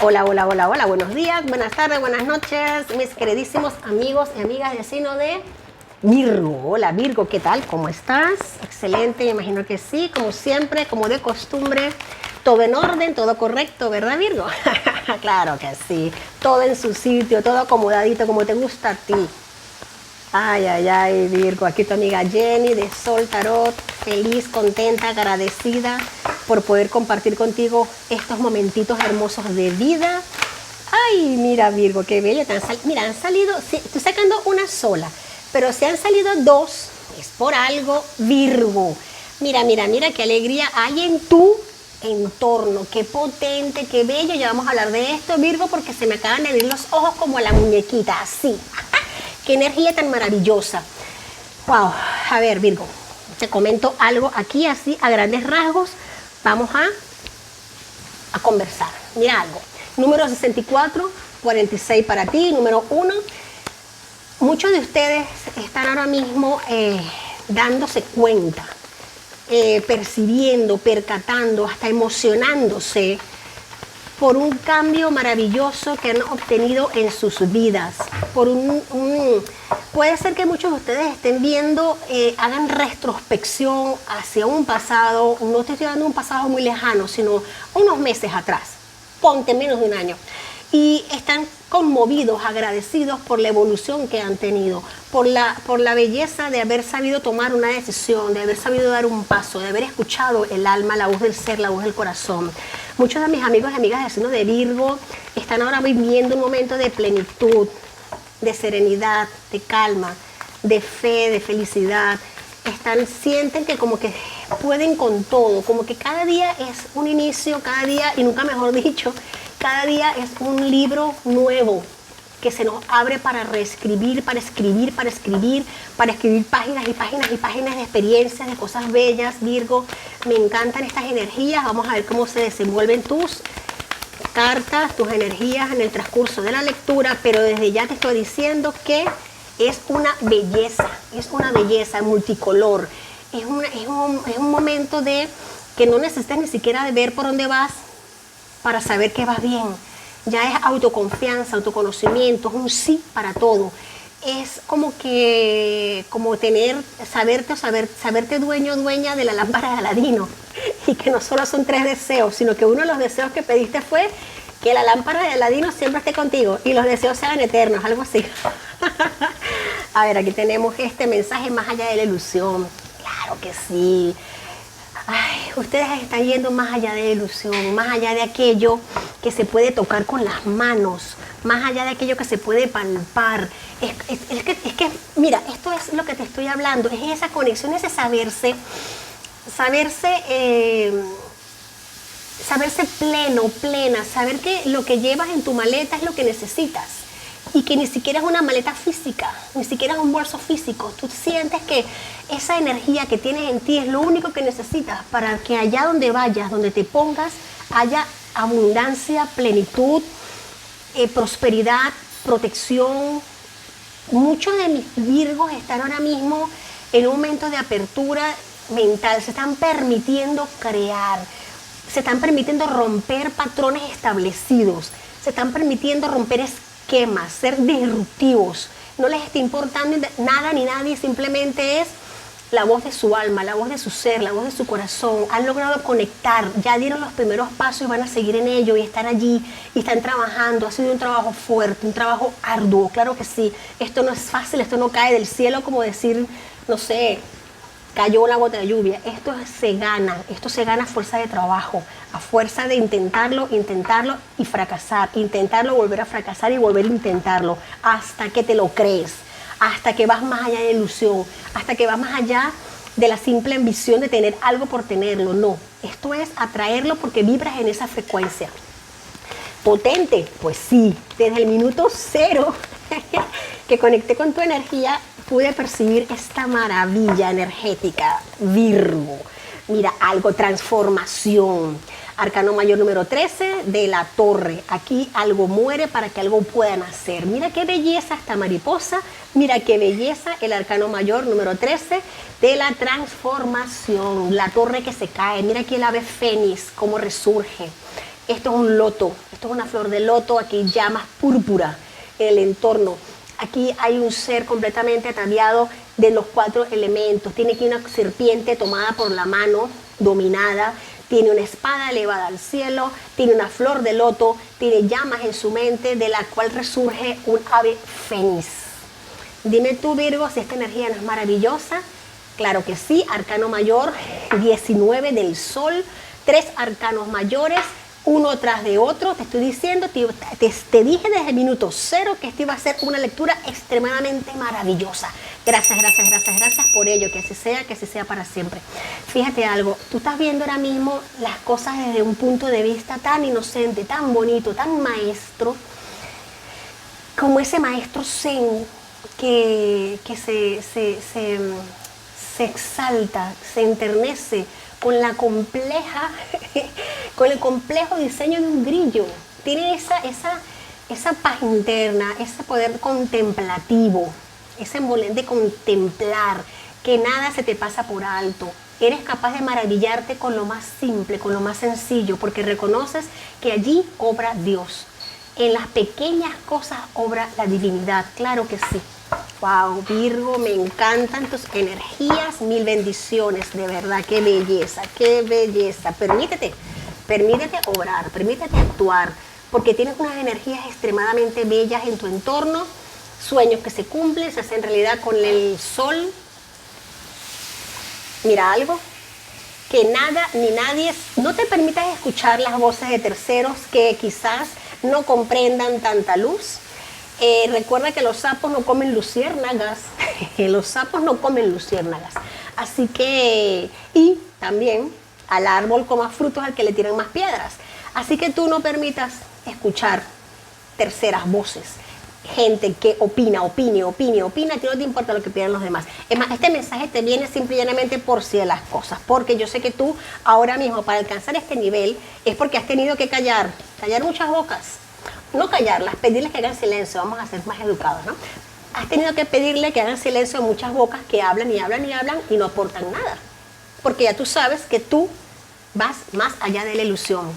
Hola, hola, hola, hola, buenos días, buenas tardes, buenas noches, mis queridísimos amigos y amigas del signo de Virgo. Hola Virgo, ¿qué tal? ¿Cómo estás? Excelente, me imagino que sí, como siempre, como de costumbre, todo en orden, todo correcto, ¿verdad Virgo? Claro que sí, todo en su sitio, todo acomodadito como te gusta a ti. Ay, ay, ay, Virgo, aquí tu amiga Jenny de Sol Tarot, feliz, contenta, agradecida por poder compartir contigo estos momentitos hermosos de vida. Ay, mira, Virgo, qué bella. Mira, han salido, sí, estoy sacando una sola, pero si han salido dos, es por algo, Virgo. Mira, mira, mira qué alegría hay en tu entorno, qué potente, qué bello. Ya vamos a hablar de esto, Virgo, porque se me acaban de abrir los ojos como la muñequita, así. Qué energía tan maravillosa. Wow, a ver, Virgo, te comento algo aquí así a grandes rasgos. Vamos a conversar. Mira algo. Número 64, 46 para ti. Número 1. Muchos de ustedes están ahora mismo dándose cuenta, percibiendo, percatando, hasta emocionándose por un cambio maravilloso que han obtenido en sus vidas. Puede ser que muchos de ustedes estén viendo, hagan retrospección hacia un pasado, no te estoy dando un pasado muy lejano, sino unos meses atrás, ponte menos de un año, y están conmovidos, agradecidos por la evolución que han tenido, por la belleza de haber sabido tomar una decisión, de haber sabido dar un paso, de haber escuchado el alma, la voz del ser, la voz del corazón. Muchos de mis amigos y amigas del signo de Virgo están ahora viviendo un momento de plenitud, de serenidad, de calma, de fe, de felicidad. Sienten que como que pueden con todo, como que cada día es un inicio, cada día, y nunca mejor dicho, cada día es un libro nuevo que se nos abre para reescribir, para escribir, para escribir, para escribir páginas y páginas y páginas de experiencias, de cosas bellas, Virgo. Me encantan estas energías. Vamos a ver cómo se desenvuelven tus cartas, tus energías en el transcurso de la lectura, pero desde ya te estoy diciendo que es una belleza multicolor. Es un momento de que no necesitas ni siquiera de ver por dónde vas para saber que vas bien. Ya es autoconfianza, autoconocimiento, es un sí para todo. Es como saberte dueño, dueña de la lámpara de Aladino. Y que no solo son 3 deseos, sino que uno de los deseos que pediste fue que la lámpara de Aladino siempre esté contigo y los deseos sean eternos, algo así. A ver, aquí tenemos este mensaje: más allá de la ilusión. Claro que sí. Ay, ustedes están yendo más allá de la ilusión, más allá de aquello que se puede tocar con las manos, más allá de aquello que se puede palpar. Es que, mira, esto es lo que te estoy hablando, es esa conexión, ese saberse pleno, plena, saber que lo que llevas en tu maleta es lo que necesitas. Y que ni siquiera es una maleta física, ni siquiera es un bolso físico. Tú sientes que esa energía que tienes en ti es lo único que necesitas para que allá donde vayas, donde te pongas, haya abundancia, plenitud, prosperidad, protección. Muchos de mis Virgos están ahora mismo en un momento de apertura mental, se están permitiendo crear, se están permitiendo romper patrones establecidos, se están permitiendo romper esquemas, ser disruptivos. No les está importando nada ni nadie, simplemente es la voz de su alma, la voz de su ser, la voz de su corazón. Han logrado conectar, ya dieron los primeros pasos y van a seguir en ello y están allí y están trabajando. Ha sido un trabajo fuerte, un trabajo arduo, claro que sí. Esto no es fácil, esto no cae del cielo como decir, no sé, cayó una gota de lluvia. Esto se gana a fuerza de trabajo, a fuerza de intentarlo y fracasar, intentarlo, volver a fracasar y volver a intentarlo, hasta que te lo crees, hasta que vas más allá de la ilusión, hasta que vas más allá de la simple ambición de tener algo por tenerlo. No, esto es atraerlo porque vibras en esa frecuencia. Potente, pues sí, desde el minuto 0 que conecté con tu energía, pude percibir esta maravilla energética, Virgo. Mira, algo, transformación. Arcano mayor número 13 de la Torre. Aquí algo muere para que algo pueda nacer. Mira qué belleza esta mariposa. Mira qué belleza el arcano mayor número 13 de la transformación. La torre que se cae. Mira aquí el ave fénix, cómo resurge. Esto es un loto, esto es una flor de loto, aquí llamas púrpura en el entorno. Aquí hay un ser completamente ataviado de los 4 elementos. Tiene aquí una serpiente tomada por la mano, dominada. Tiene una espada elevada al cielo. Tiene una flor de loto. Tiene llamas en su mente, de la cual resurge un ave fénix. Dime tú, Virgo, si esta energía no es maravillosa. Claro que sí. Arcano mayor, 19 del sol. 3 arcanos mayores, uno tras de otro. Te estoy diciendo, te dije desde el minuto 0 que esta iba a ser una lectura extremadamente maravillosa. Gracias, gracias, gracias, gracias por ello. Que así sea para siempre. Fíjate algo, tú estás viendo ahora mismo las cosas desde un punto de vista tan inocente, tan bonito, tan maestro, como ese maestro zen que se exalta, se enternece con con el complejo diseño de un grillo. Tiene esa paz interna, ese poder contemplativo, ese envolvente de contemplar, que nada se te pasa por alto. Eres capaz de maravillarte con lo más simple, con lo más sencillo, porque reconoces que allí obra Dios. En las pequeñas cosas obra la divinidad, claro que sí. Wow, Virgo, me encantan tus energías, mil bendiciones, de verdad, qué belleza, qué belleza. Permítete obrar, permítete actuar, porque tienes unas energías extremadamente bellas en tu entorno, sueños que se cumplen, se hacen realidad con el sol. Mira algo, que nada ni nadie, no te permitas escuchar las voces de terceros que quizás no comprendan tanta luz. Recuerda que los sapos no comen luciérnagas, los sapos no comen luciérnagas. Así que, y también al árbol coma frutos al que le tiran más piedras. Así que tú no permitas escuchar terceras voces, gente que opina, a ti no te importa lo que piensan los demás. Es más, este mensaje te viene simple y llanamente por si de las cosas, porque yo sé que tú ahora mismo para alcanzar este nivel es porque has tenido que callar muchas bocas. No callarlas, pedirles que hagan silencio, vamos a ser más educados, ¿no? Has tenido que pedirle que hagan silencio a muchas bocas que hablan y hablan y hablan y no aportan nada. Porque ya tú sabes que tú vas más allá de la ilusión.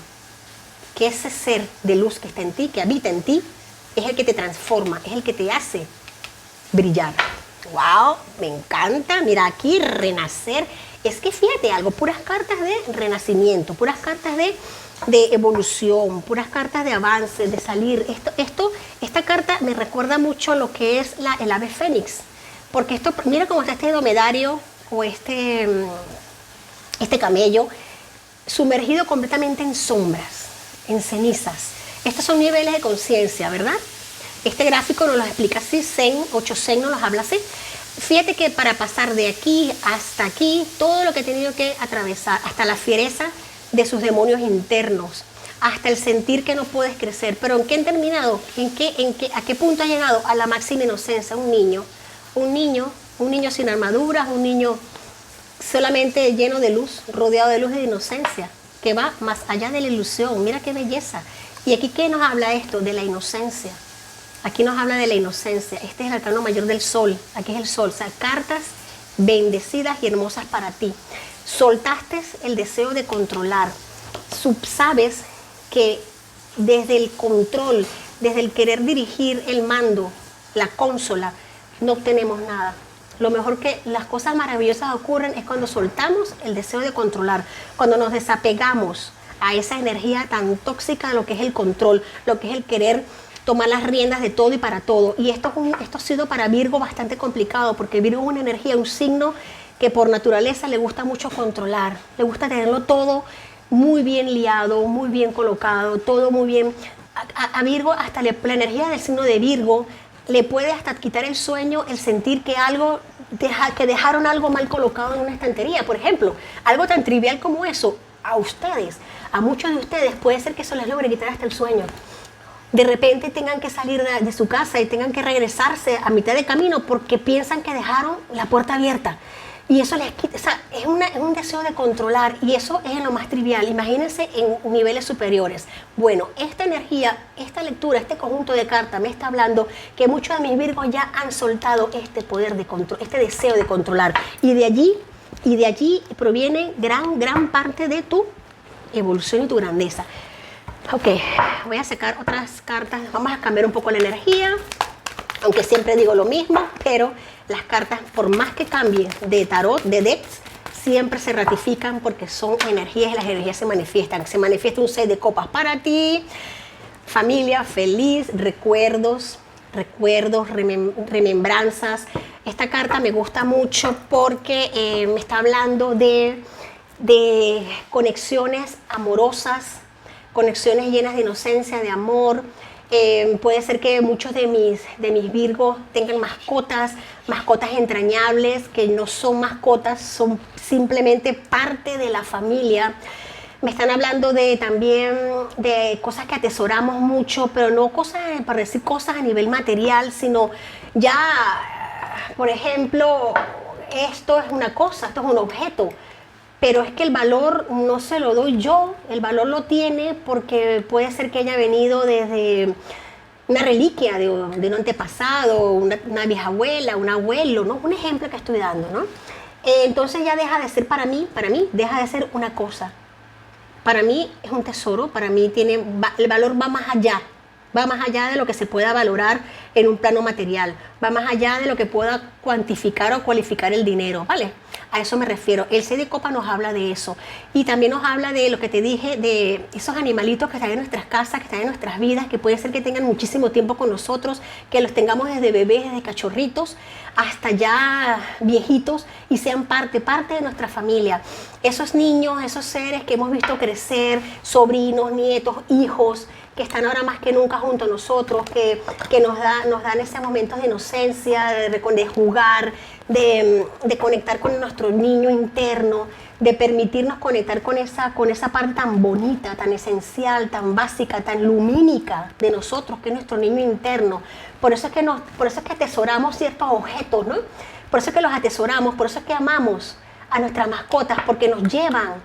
Que ese ser de luz que está en ti, que habita en ti, es el que te transforma, es el que te hace brillar. ¡Wow! Me encanta. Mira aquí, renacer. Es que fíjate algo, puras cartas de renacimiento, puras cartas de evolución, puras cartas de avance, de salir. Esta carta me recuerda mucho lo que es el ave fénix, porque esto, mira cómo está este dromedario o este camello sumergido completamente en sombras, en cenizas. Estos son niveles de conciencia, ¿verdad? Este gráfico nos los explica así, Zen, 8 Zen nos los habla así. Fíjate que para pasar de aquí hasta aquí, todo lo que he tenido que atravesar, hasta la fiereza de sus demonios internos, hasta el sentir que no puedes crecer. Pero ¿en qué han terminado? ¿A qué punto ha llegado? A la máxima inocencia. Un niño sin armaduras, un niño solamente lleno de luz, rodeado de luz y de inocencia, que va más allá de la ilusión. Mira qué belleza. Y aquí, ¿qué nos habla esto? De la inocencia. Aquí nos habla de la inocencia. Este es el arcano mayor del sol. Aquí es el sol. O sea, cartas bendecidas y hermosas para ti. Soltaste el deseo de controlar. Sabes que desde el control, desde el querer dirigir el mando, la consola, no obtenemos nada. Lo mejor que las cosas maravillosas ocurren es cuando soltamos el deseo de controlar, cuando nos desapegamos a esa energía tan tóxica de lo que es el control, lo que es el querer tomar las riendas de todo y para todo. Y esto ha sido para Virgo bastante complicado, porque Virgo es una energía, un signo que por naturaleza le gusta mucho controlar, le gusta tenerlo todo muy bien liado, muy bien colocado, todo muy bien. A Virgo, hasta la energía del signo de Virgo, le puede hasta quitar el sueño, el sentir que que dejaron algo mal colocado en una estantería. Por ejemplo, algo tan trivial como eso, a muchos de ustedes puede ser que eso les logre quitar hasta el sueño. De repente tengan que salir de su casa y tengan que regresarse a mitad de camino porque piensan que dejaron la puerta abierta. Y eso les quita, o sea, es un deseo de controlar, y eso es en lo más trivial. Imagínense en niveles superiores. Bueno, esta energía, esta lectura, este conjunto de cartas me está hablando que muchos de mis Virgos ya han soltado este poder de control, este deseo de controlar. Y de allí proviene gran parte de tu evolución y tu grandeza. Ok, voy a sacar otras cartas. Vamos a cambiar un poco la energía. Aunque siempre digo lo mismo, pero las cartas, por más que cambien de tarot, de decks, siempre se ratifican porque son energías y las energías se manifiestan. Se manifiesta un 6 de copas para ti, familia feliz, recuerdos, remembranzas. Esta carta me gusta mucho porque me está hablando de conexiones amorosas, conexiones llenas de inocencia, de amor. Puede ser que muchos de mis Virgos tengan mascotas entrañables, que no son mascotas, son simplemente parte de la familia. Me están hablando también de cosas que atesoramos mucho, pero no cosas, para decir cosas a nivel material, sino ya, por ejemplo, esto es una cosa, esto es un objeto. Pero es que el valor no se lo doy yo, el valor lo tiene porque puede ser que haya venido desde una reliquia de un antepasado, una bisabuela, un abuelo, ¿no? Un ejemplo que estoy dando, ¿no? Entonces ya deja de ser para mí, deja de ser una cosa. Para mí es un tesoro, para mí el valor va más allá de lo que se pueda valorar en un plano material, va más allá de lo que pueda cuantificar o cualificar el dinero, ¿vale? A eso me refiero. El 6 de copa nos habla de eso. Y también nos habla de lo que te dije, de esos animalitos que están en nuestras casas, que están en nuestras vidas, que puede ser que tengan muchísimo tiempo con nosotros, que los tengamos desde bebés, desde cachorritos, hasta ya viejitos, y sean parte de nuestra familia. Esos niños, esos seres que hemos visto crecer, sobrinos, nietos, hijos, que están ahora más que nunca junto a nosotros, que nos dan esos momentos de inocencia, de jugar, de conectar con nuestro niño interno, de permitirnos conectar con esa parte tan bonita, tan esencial, tan básica, tan lumínica de nosotros, que es nuestro niño interno. Por eso es que atesoramos ciertos objetos, ¿no? Por eso es que los atesoramos, por eso es que amamos a nuestras mascotas, porque nos llevan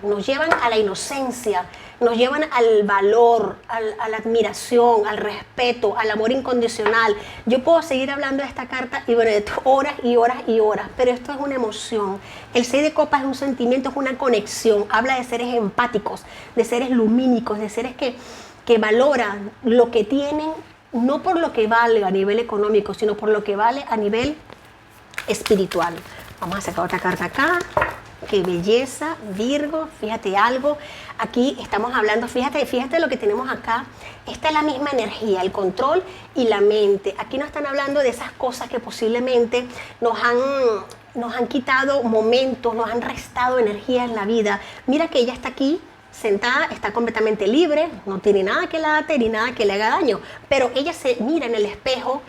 a la inocencia, nos llevan al valor, a la admiración, al respeto, al amor incondicional. Yo puedo seguir hablando de esta carta y bueno, horas y horas y horas, pero esto es una emoción. El 6 de copas es un sentimiento, es una conexión, habla de seres empáticos, de seres lumínicos, de seres que valoran lo que tienen, no por lo que vale a nivel económico, sino por lo que vale a nivel espiritual. Vamos a sacar otra carta acá. Qué belleza, Virgo, fíjate algo. Aquí estamos hablando, fíjate lo que tenemos acá. Esta es la misma energía, el control y la mente. Aquí nos están hablando de esas cosas que posiblemente nos han quitado momentos, nos han restado energía en la vida. Mira que ella está aquí sentada, está completamente libre, no tiene nada que la ate ni nada que le haga daño. Pero ella se mira en el espejo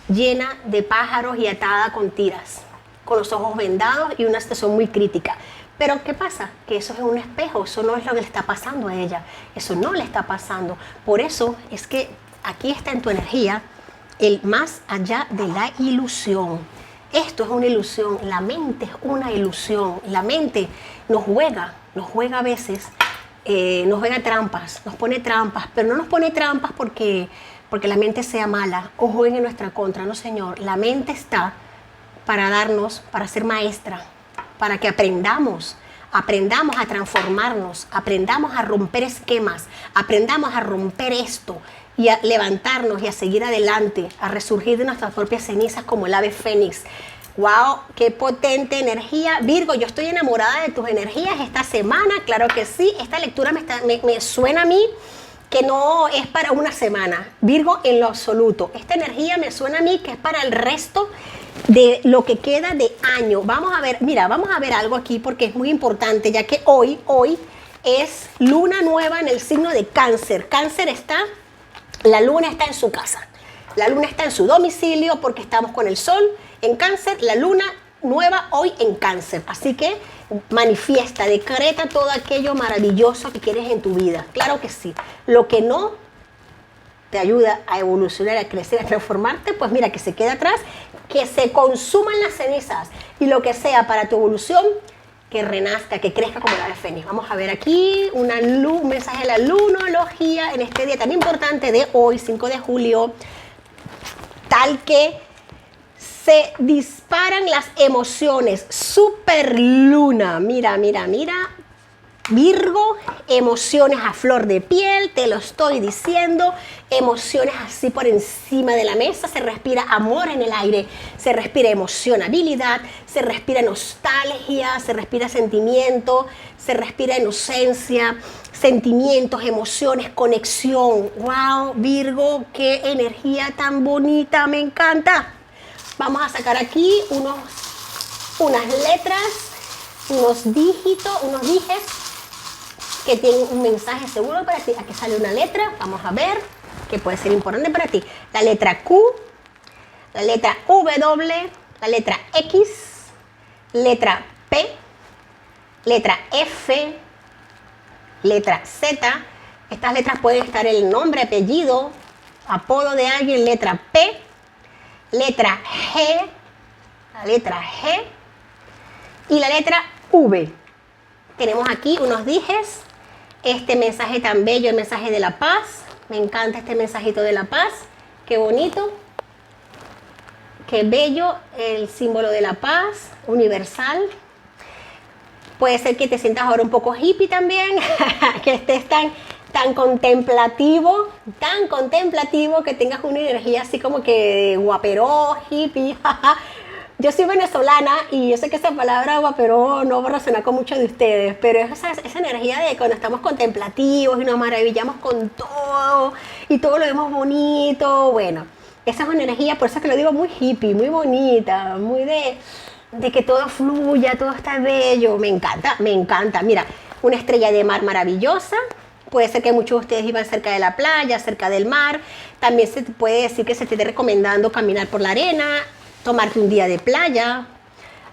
llena de pájaros y atada con tiras, con los ojos vendados y una situación muy crítica. Pero ¿qué pasa? Que eso es un espejo, eso no es lo que le está pasando a ella, eso no le está pasando. Por eso es que aquí está en tu energía el más allá de la ilusión. Esto es una ilusión, la mente es una ilusión, la mente nos juega a veces, nos juega trampas, nos pone trampas, pero no nos pone trampas porque la mente sea mala o juegue en nuestra contra, no señor, la mente está para ser maestra, para que aprendamos a transformarnos, aprendamos a romper esquemas, aprendamos a romper esto y a levantarnos y a seguir adelante, a resurgir de nuestras propias cenizas como el ave fénix. ¡Wow! ¡Qué potente energía! Virgo, yo estoy enamorada de tus energías esta semana, claro que sí. Esta lectura me suena a mí que no es para una semana. Virgo, en lo absoluto. Esta energía me suena a mí que es para el resto de lo que queda de año. Vamos a ver, mira, vamos a ver algo aquí porque es muy importante, ya que hoy es luna nueva en el signo de Cáncer. La luna está en su casa. La luna está en su domicilio porque estamos con el sol en Cáncer, la luna nueva hoy en Cáncer. Así que manifiesta, decreta todo aquello maravilloso que quieres en tu vida. Claro que sí. Lo que no te ayuda a evolucionar, a crecer, a transformarte, pues mira, que se quede atrás, que se consuman las cenizas y lo que sea para tu evolución, que renazca, que crezca como la ave fénix. Vamos a ver aquí un mensaje de la lunología en este día tan importante de hoy, 5 de julio, tal que se disparan las emociones. Super luna, mira. Virgo, emociones a flor de piel, te lo estoy diciendo, emociones así por encima de la mesa, se respira amor en el aire, se respira emocionabilidad, se respira nostalgia, se respira sentimiento, se respira inocencia, sentimientos, emociones, conexión. ¡Wow, Virgo! ¡Qué energía tan bonita! ¡Me encanta! Vamos a sacar aquí unas letras, unos dígitos, unos dijes que tienen un mensaje seguro para ti. Aquí sale una letra, vamos a ver, que puede ser importante para ti. La letra Q, la letra W, la letra X, letra P, letra F, letra Z. Estas letras pueden estar el nombre, apellido, apodo de alguien. Letra P, letra G, la letra G y la letra V. Tenemos aquí unos dijes. Este mensaje tan bello, el mensaje de la paz. Me encanta este mensajito de la paz. Qué bonito. Qué bello el símbolo de la paz universal. Puede ser que te sientas ahora un poco hippie también, que estés tan contemplativo, que tengas una energía así como que guaperó, hippie. Yo soy venezolana y yo sé que esa palabra guaperó no va a resonar con muchos de ustedes, pero es esa energía de cuando estamos contemplativos y nos maravillamos con todo y todo lo vemos bonito. Bueno, esa es una energía, por eso es que lo digo, muy hippie, muy bonita, muy de que todo fluya, todo está bello. Me encanta, me encanta. Mira, una estrella de mar maravillosa. Puede ser que muchos de ustedes iban cerca de la playa, cerca del mar. También se puede decir que se te esté recomendando caminar por la arena, tomarte un día de playa.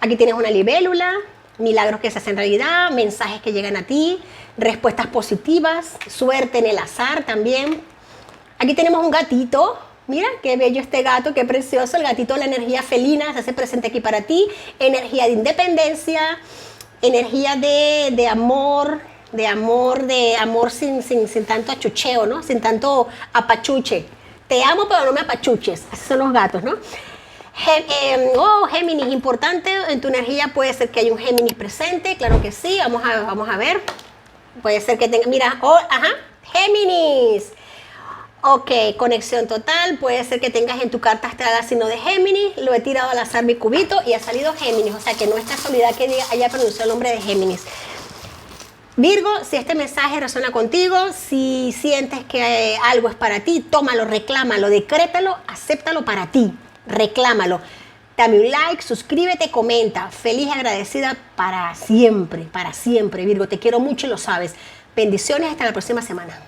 Aquí tienes una libélula, milagros que se hacen realidad, mensajes que llegan a ti, respuestas positivas, suerte en el azar también. Aquí tenemos un gatito. Mira, qué bello este gato, qué precioso. El gatito, la energía felina se hace presente aquí para ti. Energía de independencia, energía de amor, sin tanto achucheo, ¿no? Sin tanto apachuche. Te amo, pero no me apachuches. Así son los gatos, ¿no? Géminis, importante. En tu energía puede ser que haya un Géminis presente. Claro que sí. Vamos a ver. Puede ser que tenga, mira, Géminis. Ok, conexión total. Puede ser que tengas en tu carta astral signo de Géminis. Lo he tirado al azar mi cubito y ha salido Géminis. O sea que no es casualidad que haya pronunciado el nombre de Géminis. Virgo, si este mensaje resuena contigo, si sientes que algo es para ti, tómalo, reclámalo, decrétalo, acéptalo para ti. Reclámalo. Dame un like, suscríbete, comenta. Feliz y agradecida para siempre, Virgo. Te quiero mucho y lo sabes. Bendiciones, hasta la próxima semana.